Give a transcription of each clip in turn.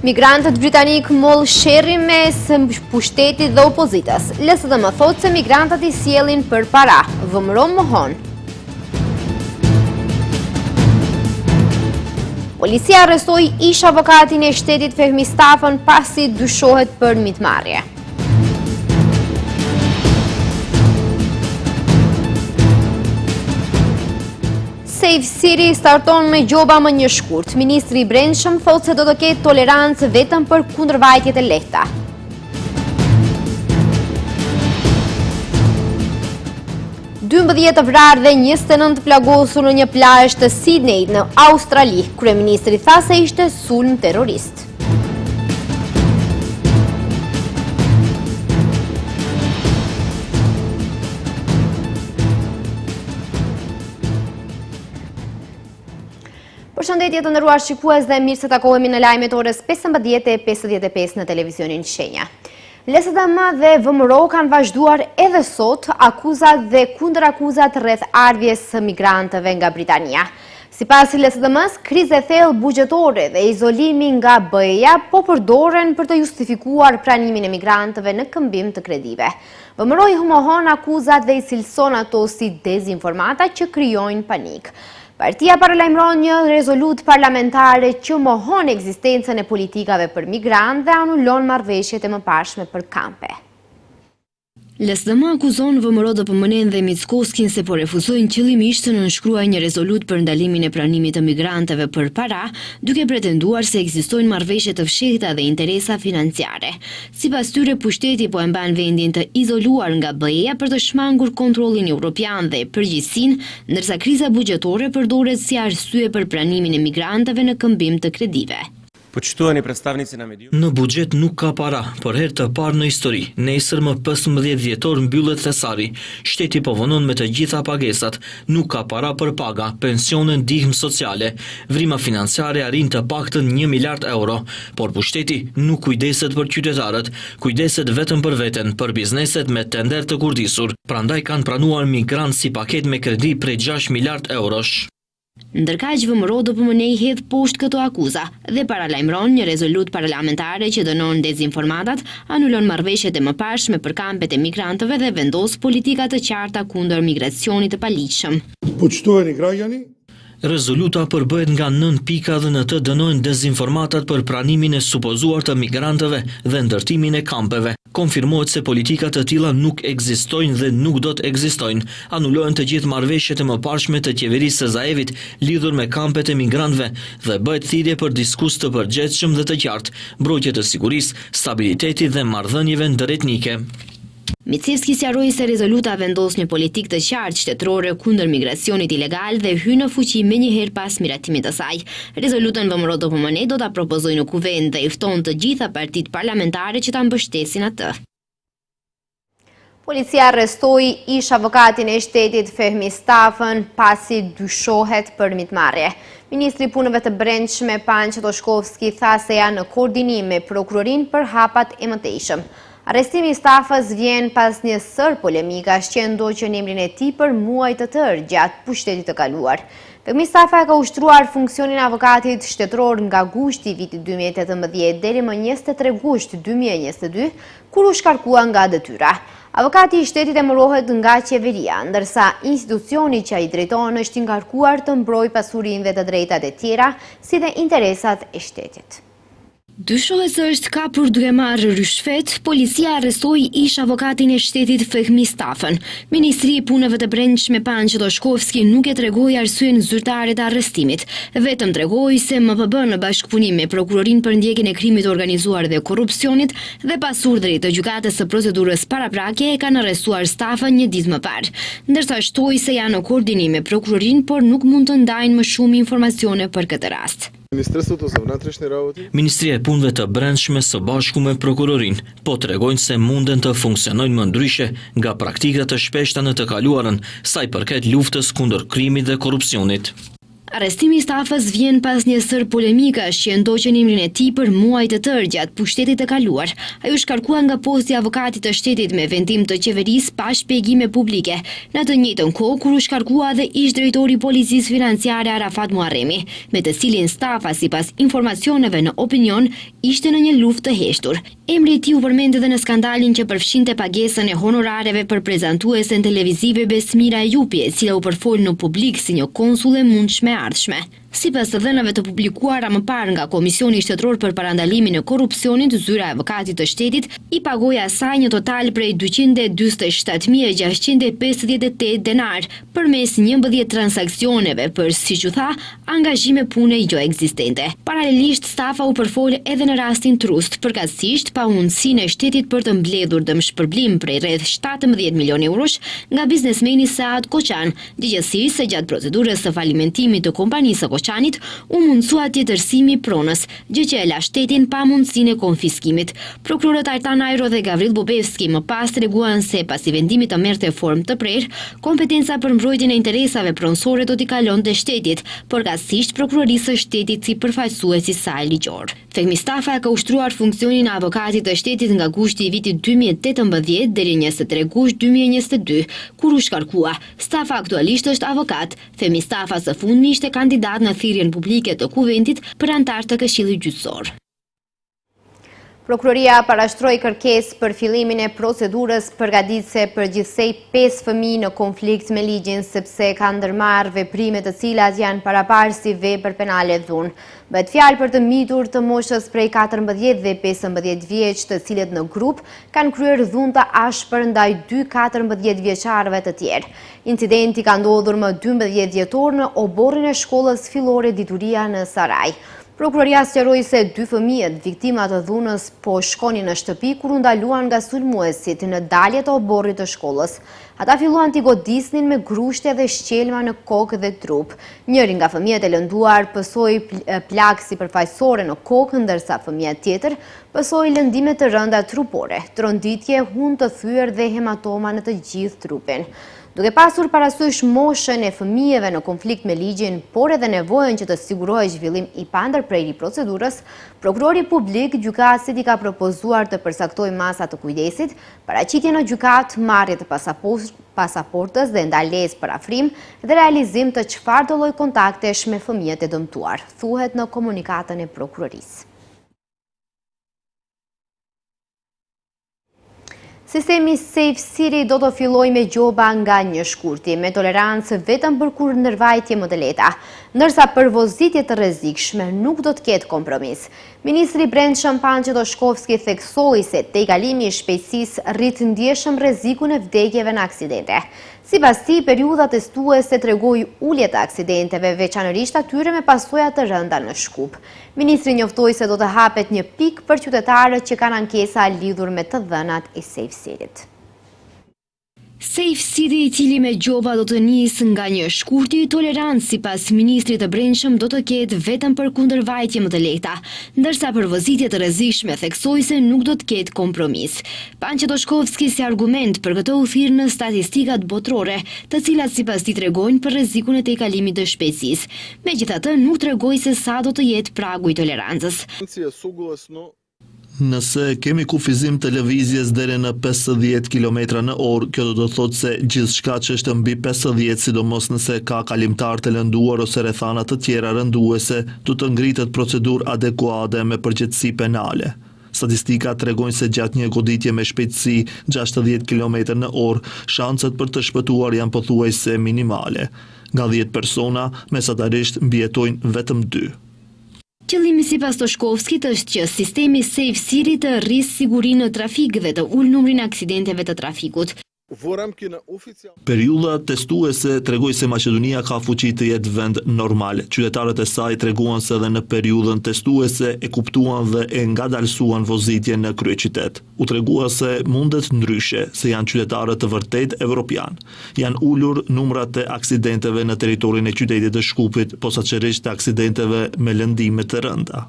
Migrantët britanik moll sherrin mes pushtetit dhe opozitës. LSDM thotë se migrantët i sjellin për para. VMRO mohon. Policia arrestoi ish avokatin e shtetit Fehmi Stafën pasi dyshohet për mitmarrje. Safe City starton me gjoba më një shkurt. Ministri i Brendshëm thotë se do të ketë tolerancë vetëm për kundërvajtjet e lehta. Të vrarë dhe 29 plagosur në një plazh të Sydney në Australi. Kryeministri tha se ishte sulm terrorist. Përshëndetje të nderuar shikues dhe mirë se takohemi në lajmet orës 15:55 në televizionin Shenja. LSDM dhe VMRO kanë vazhduar edhe sot akuzat dhe kundërakuzat rreth ardhjes së migrantëve nga Britania. Sipas LSDM-s, kriza e thellë buxhetore dhe izolimi nga BE-ja po përdoren për të justifikuar pranimin e migrantëve në këmbim të kredive. VMRO i mohon akuzat dhe i cilëson ato si dezinformata që krijojnë panik. Partia paralajmëron një rezolut parlamentare që mohon ekzistencën e politikave për migrantë dhe anullon marrëveshjet e mëparshme për kampe. LSDM akuzon VMRO DPMN dhe Mickovskin se po refuzojnë qëllimisht të nënshkruajnë një rezolut për ndalimin e pranimit të migrantëve për para, duke pretenduar se ekzistojnë marrëveshje të fshehta dhe interesa financiare. Sipas tyre, pushteti po e mban vendin të izoluar nga BE-ja për të shmangur kontrollin evropian dhe përgjegjësinë, ndërsa kriza buxhetore përdoret si arsye për pranimin e migrantëve në këmbim të kredive. Në buxhet nuk ka para, për herë të parë në histori. Nesër më 15 dhjetor mbyllet thesari. Shteti po vonon me të gjitha pagesat. Nuk ka para për paga, pensione, ndihmë sociale. Vrima financiare arrin të paktën 1 miliard euro. Por pushteti nuk kujdeset për qytetarët, kujdeset vetëm për veten, për bizneset me tender të kurdisur. Prandaj kanë pranuar migrantë si paket me kredi prej 6 miliard eurosh. Ndërkaq VMRO DPMN i hedh poshtë këto akuza dhe paralajmëron një rezolut parlamentare që dënon dezinformatat, anulon marrëveshjet e mëparshme për kampet e migrantëve dhe vendos politika të qarta kundër migracionit të paligjshëm. Rezoluta përbëhet nga 9 pika dhe në të dënojnë dezinformatat për pranimin e supozuar të migrantëve dhe ndërtimin e kampeve. Konfirmohet se politikat të tilla nuk ekzistojnë dhe nuk do të ekzistojnë. Anulohen të gjithë marrëveshjet e mëparshme të qeverisë së Zaevit lidhur me kampet e migrantëve dhe bëhet thirrje për diskus të përgjithshëm dhe të qartë, mbrojtje të sigurisë, stabilitetit dhe marrëdhënieve ndëretnike. Mickovski sqaroi se rezoluta vendos një politikë të qartë shtetërore kundër migracionit ilegal dhe hyn në fuqi menjëherë pas miratimit të saj. Rezolutën VMRO DPMN do ta propozojë në kuvend dhe i fton të gjitha partitë parlamentare që ta mbështesin atë. Policia arrestoi ish avokatin e shtetit Fehmi Stafën pasi dyshohet për mitmarrje. Ministri i Punëve të Brendshme Panç Toshkovski tha se janë në koordinim me prokurorinë për hapat e mëtejshëm. Arrestimi i Stafës vjen pas një sër polemikash që ndoqën emrin e tij për muaj të tërë gjatë pushtetit të kaluar. Fehmi Stafa ka ushtruar funksionin e avokatit shtetëror nga gushti i vitit 2018 deri më 23 gusht 2022, kur u shkarkua nga detyra. Avokati i shtetit emërohet nga qeveria, ndërsa institucioni që ai drejton është i ngarkuar të mbrojë pasurinë dhe të drejtat e tjera, si dhe interesat e shtetit. Dyshohet se është kapur duke marrë rishfet, policia arrestoi ish avokatin e shtetit Fehmi Stafën. Ministri i Punëve të Brendshme Panç Toshkovski nuk e tregoi arsyen zyrtare të arrestimit, vetëm tregoi se MPB në bashkëpunim me prokurorinë për ndjekjen e krimit të organizuar dhe korrupsionit dhe pas urdhrit të gjykatës së procedurës paraprake e kanë arrestuar Stafën një ditë më parë, ndërsa shtoi se janë në koordinim me prokurorinë, por nuk mund të ndajnë më shumë informacione për këtë rast. Ministria e Punëve të Brendshme së bashku me prokurorin po tregojnë se munden të funksionojnë më ndryshe nga praktikat të shpeshta në të kaluarën, sa i përket luftës kundër krimit dhe korrupsionit. Arrestimi i stafës vjen pas një sër polemikash që ndoqën emrin e tij për muaj të tërë gjatë pushtetit të kaluar. Ai u shkarkua nga posti i avokatit të shtetit me vendim të qeverisë pa shpjegime publike. Në të njëjtën kohë kur u shkarkua dhe ish drejtori i policisë financiare Arafat Muharremi, me të cilin stafa sipas informacioneve në Opinion ishte në një luftë të heshtur. Emri i tij u përmend edhe në skandalin që përfshinte pagesën e honorareve për prezantuesen televizive Besmira Ejupi, e cila u përfol në publik si një konsulle mundshme e ardhshme. Sipas të dhënave të publikuara më parë nga Komisioni Shtetëror për Parandalimin e Korrupsionit, zyra e avokatit të shtetit i pagoi asaj një total prej 247.658 denar përmes 11 transaksioneve për, siç u tha, angazhime pune jo ekzistente. Paralelisht, stafa u përfol edhe në rastin Trust, përkatësisht pa mundësinë e shtetit për të mbledhur dëmshpërblim prej rreth 17 milion eurosh nga biznesmeni Saad Koçan, gjithsesi se gjatë procedurës së falimentimit të kompanisë Koçanit u mundsua tjetërsimi i pronës, gjë që e la shtetin pa mundësinë e konfiskimit. Prokurorët Artan Ajro dhe Gavril Bobevski më pas treguan se pasi vendimi të merrte formë të prerë, kompetenca për mbrojtjen e interesave pronësore do t'i kalonte shtetit, përkatësisht prokurorisë së shtetit si përfaqësues i saj ligjor. Fehmi Stafa ka ushtruar funksionin e avokatit të shtetit nga gushti i vitit 2018 deri 23 gusht 2022, kur u shkarkua. Stafa aktualisht është avokat. Fehmi Stafa së fundmi ishte kandidat në thirrjen publike të kuventit për antar të Këshillit Gjyqësor. Prokuroria parashtroi kërkesë për fillimin e procedurës përgatitëse për gjithsej 5 fëmijë në konflikt me ligjin sepse kanë ndërmarrë veprime të cilat janë paraparë si vepër penale dhunë. Bëhet fjalë për të mitur të moshës prej 14 dhe 15 vjeç, të cilët në grup kanë kryer dhunë të ashpër ndaj 2 14 vjeçarëve të tjerë. Incidenti ka ndodhur më 12 dhjetor në oborrin e shkollës fillore Dituria në Saraj. Prokuroria sqaroi se 2 fëmijët viktima të dhunës po shkonin në shtëpi kur u ndaluan nga sulmuesit në dalje të oborrit të shkollës. Ata filluan t'i godisnin me grushte dhe shqelma në kokë dhe trup. Njëri nga fëmijët e lënduar pësoi plagë sipërfaqësore në kokë, ndërsa fëmia tjetër pësoi lëndime të rënda trupore, tronditje, hunë të thyer dhe hematoma në të gjithë trupin. Duke pasur parasysh moshën e fëmijëve në konflikt me ligjin, por edhe nevojën që të sigurohej zhvillim i pandërprerë i procedurës, prokurori publik gjykatit i ka propozuar të përsaktojë masa të kujdesit, paraqitje në gjykat, marrje të pasaportës dhe ndalesë për afrim dhe realizim të çfarëdo lloj kontaktesh me fëmijët e dëmtuar, thuhet në komunikatën e prokurorisë. Sistemi Safe City do të fillojë me gjoba nga 1 shkurti, me tolerancë vetëm për kur ndërvajtje më të lehta, ndërsa për vozitje të rrezikshme nuk do të ketë kompromis. Ministri i Brendshëm Panço Toshkovski theksoi se tejkalimi i shpejtësisë rrit ndjeshëm rrezikun e vdekjeve në aksidente. Sipas tij, periudha testuese tregoi ulje të aksidenteve, veçanërisht atyre me pasoja të rënda në shkup. Ministri njoftoi se do të hapet një pikë për qytetarët që kanë ankesa lidhur me të dhënat e Safe City-t. Safe City, i cili me gjoba do të nisë nga 1 shkurti, tolerancë sipas ministrit të Brendshëm do të ketë vetëm për kundërvajtje më të lehta, ndërsa për vozitje të rrezikshme theksoi se nuk do të ketë kompromis. Panço Toshkovski si argument për këtë u thirr në statistikat botërore, të cilat sipas tij tregojnë për rrezikun e tejkalimit të shpejtësisë. Megjithatë, nuk tregoi se sa do të jetë pragu i tolerancës. Nëse kemi kufizim të lëvizjes deri në 50 km/h, kjo do të thotë se gjithçka që është mbi 50, sidomos nëse ka kalimtar të lënduar ose rrethana të tjera rënduese, do të ngritet procedurë adekuate me përgjegjësi penale. Statistikat tregojnë se gjatë një goditje me shpejtësi 60 km/h, shanset për të shpëtuar janë pothuajse minimale. Nga 10 persona, mesatarisht mbijetojnë vetëm 2. Qëllimi sipas Toshkovskit është që sistemi Safe City të rrisë sigurinë në trafik dhe të ulë numrin e aksidenteve të trafikut. Periudha testuese tregoi se Maqedonia ka fuqi të jetë vend normal. Qytetarët e saj treguan se edhe në periudhën testuese e kuptuan dhe e ngadalsuan vozitjen në kryeqytet. U tregua se mundet ndryshe, se janë qytetarë të vërtet evropian. Janë ulur numrat e aksidenteve në territorin e qytetit të Shkupit, posaçërisht të aksidenteve me lëndime të rënda.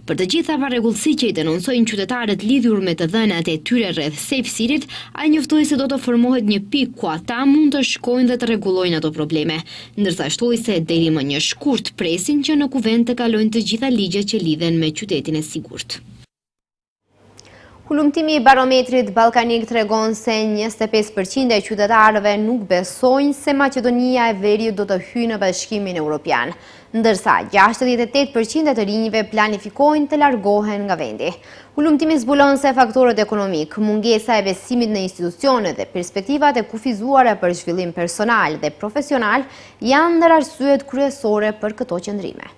Për të gjitha parregullësi që i denoncojnë qytetarët lidhur me të dhënat e tyre rreth Safe City-t, ai njoftoi se do të formohet një pikë ku ata mund të shkojnë dhe të rregullojnë ato probleme, ndërsa shtoi se deri më një shkurt presin që në kuvend të kalojnë të gjitha ligjet që lidhen me qytetin e sigurt. Hulumtimi i barometrit ballkanik tregon se 25% e qytetarëve nuk besojnë se Maqedonia e Veriut do të hyjë në Bashkimin Evropian, ndërsa 68% e të rinjve planifikojnë të largohen nga vendi. Hulumtimi zbulon se faktorët ekonomik, mungesa e besimit në institucionet dhe perspektivat e kufizuara për zhvillim personal dhe profesional janë ndër arsyet kryesore për këto qëndrime.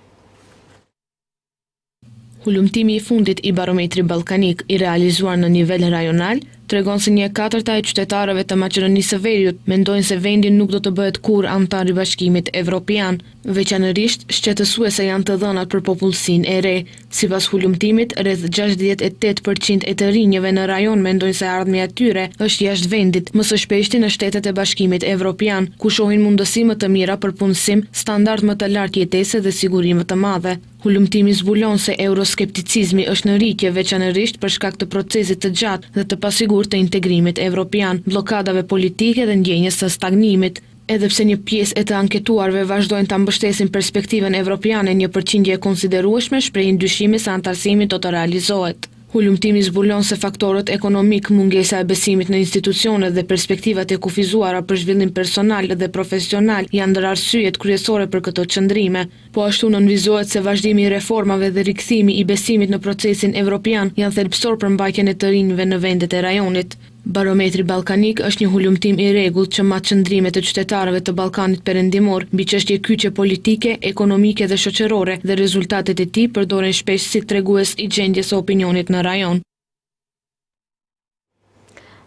Hulumtimi i fundit i barometrit ballkanik i realizuar në nivel rajonal tregon se 1/4 e qytetarëve të Maqedonisë së Veriut mendojnë se vendi nuk do të bëhet kurrë antar i Bashkimit Evropian. Veçanërisht, shqetësuese janë të dhënat për popullsinë e re. Sipas hulumtimit, rreth 68% e të rinjve në rajon mendojnë se ardhmja e tyre është jashtë vendit, më së shpeshti në shtetet e Bashkimit Evropian, ku shohin mundësi më të mira për punësim, standard më të lartë jetese dhe siguri më të madhe. Hulumtimi zbulon se euroskepticizmi është në rritje veçanërisht për shkak të procesit të gjatë dhe të pasigurt të integrimit evropian, blokadave politike dhe ndjenjes së stagnimit. Edhe pse një pjesë e të anketuarve vazhdojnë ta mbështesin perspektivën evropiane, një përqindje e konsiderueshme shprehin dyshime se antarësimi do të realizohet. Hulumtimi zbulon se faktorët ekonomik, mungesa e besimit në institucionet dhe perspektivat e kufizuara për zhvillim personal dhe profesional janë ndër arsyet kryesore për këto qëndrime. Po ashtu nënvizohet se vazhdimi i reformave dhe rikthimi i besimit në procesin evropian janë thelbësor për mbajtjen e të rinjve në vendet e rajonit. Barometri ballkanik është një hulumtim i rregullt që mat qëndrimet e qytetarëve të Ballkanit Perëndimor mbi çështje kyçe politike, ekonomike dhe shoqërore dhe rezultatet e tij përdoren shpesh si tregues i gjendjes së opinionit në rajon.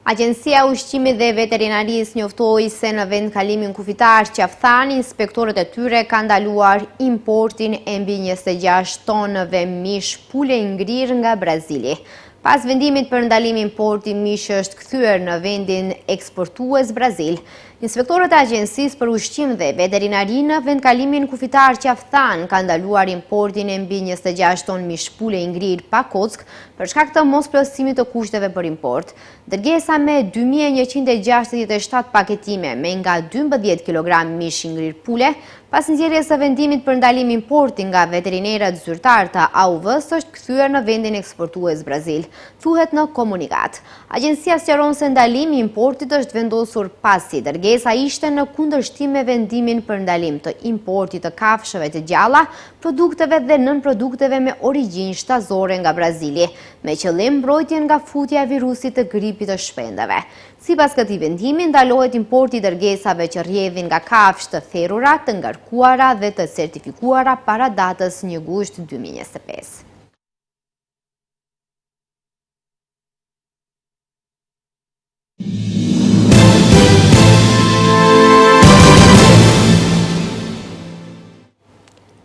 Agjencia e Ushqimit dhe Veterinarisë njoftoi se në vend kalimin kufitar Qafthani, inspektorët e tyre kanë ndaluar importin e mbi 26 tonëve mish pule i ngrirë nga Brazili. Pas vendimit për ndalim importi, mishi është kthyer në vendin eksportues Brazil. Inspektorët e Agjencisë për Ushqim dhe Veterinari në vendkalimin kufitar Qaftan kanë ndaluar importin e mbi 26 ton mish pule i ngrirë pa kock për shkak të mosplotësimit të kushteve për import. Dërgesa me 2167 paketime me nga 12 kg mish i ngrirë pule, pas nxjerrjes së vendimit për ndalim importi nga veterinerët zyrtar të AUV-s është kthyer në vendin eksportues Brazil, thuhet në komunikat. Agjencia sqaron se ndalimi i importit është vendosur pasi dërgesa ishte në kundërshtim me vendimin për ndalim të importit të kafshëve të gjalla, produkteve dhe nën-produkteve me origjinë shtazore nga Brazili, me qëllim mbrojtjen nga futja e virusit të gripit të shpendëve. Sipas këtij vendimi, ndalohet importi i dërgesave që rrjedhin nga kafshë të therrura, të ngarkuara dhe të certifikuara para datës 1 gusht 2025.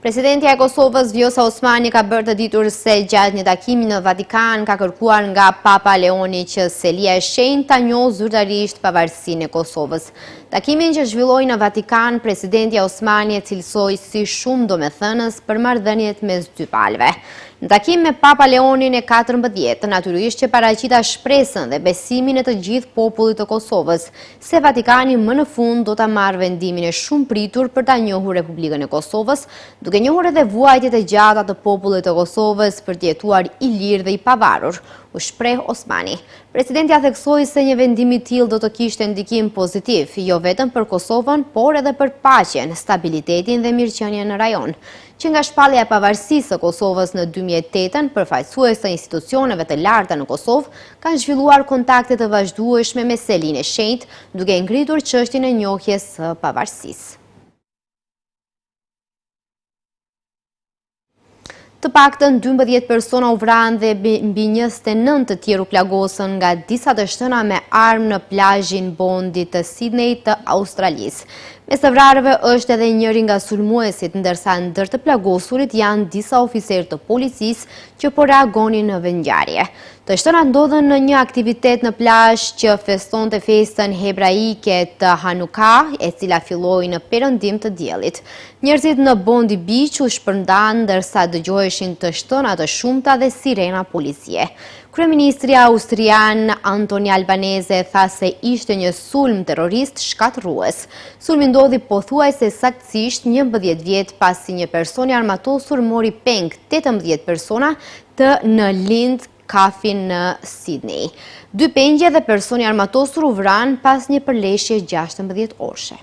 Presidentja e Kosovës Vjosa Osmani ka bërë të ditur se gjatë një takimi në Vatikan ka kërkuar nga Papa Leoni që Selia e Shenjtë ta njohë zyrtarisht pavarësinë e Kosovës. Takimin që zhvilloi në Vatikan, presidentja Osmani e cilësoi si shumë domethënës për marrëdhëniet mes dy palëve. Në takim me Papa Leonin e 14, natyrisht që paraqita shpresën dhe besimin e të gjithë popullit të Kosovës, se Vatikani më në fund do ta marrë vendimin e shumë pritur për ta njohur Republikën e Kosovës, duke njohur edhe vuajtjet e gjata të popullit të Kosovës për të jetuar i lirë dhe i pavarur, u shpreh Osmani. Presidentja theksoi se një vendim i tillë do të kishte ndikim pozitiv, jo vetëm për Kosovën, por edhe për paqen, stabilitetin dhe mirëqenien në rajon. Që nga shpallja e pavarësisë së Kosovës në 2008, përfaqësues të institucioneve të larta në Kosovë kanë zhvilluar kontakte të vazhdueshme me Selinë e Shenjtë, duke ngritur çështjen e njohjes së pavarësisë. Të paktën 12 persona u vranë dhe mbi 29 të tjerë u plagosën nga disa dështëna me armë në plazhin Bondi të Sydney të Australisë. Mes të vrarëve është edhe njëri nga sulmuesit, ndërsa ndër të plagosurit janë disa oficerë të policisë që po reagonin në vendngjarje. Të shtënat ndodhen në një aktivitet në plazh që festonte festën hebraike të Hanuka, e cila filloi në perëndim të diellit. Njerëzit në Bondi Beach u shpërndan ndërsa dëgjoheshin të shtëna të shumta dhe sirena policie. Kryeministri austrian Antonio Albanese tha se ishte një sulm terrorist shkatërrues. Sulmi ndodhi pothuajse saktësisht 11 vjet pasi një person i armatosur mori peng 18 persona të në Lind Cafe në Sydney. 2 pengje dhe personi i armatosur u vran pas një përleshje 16 orëshe.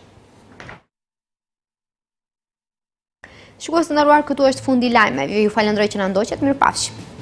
Shikues të nderuar, këtu është fundi i lajmeve. Ju falenderoj që na ndoqët. Mirupafshim.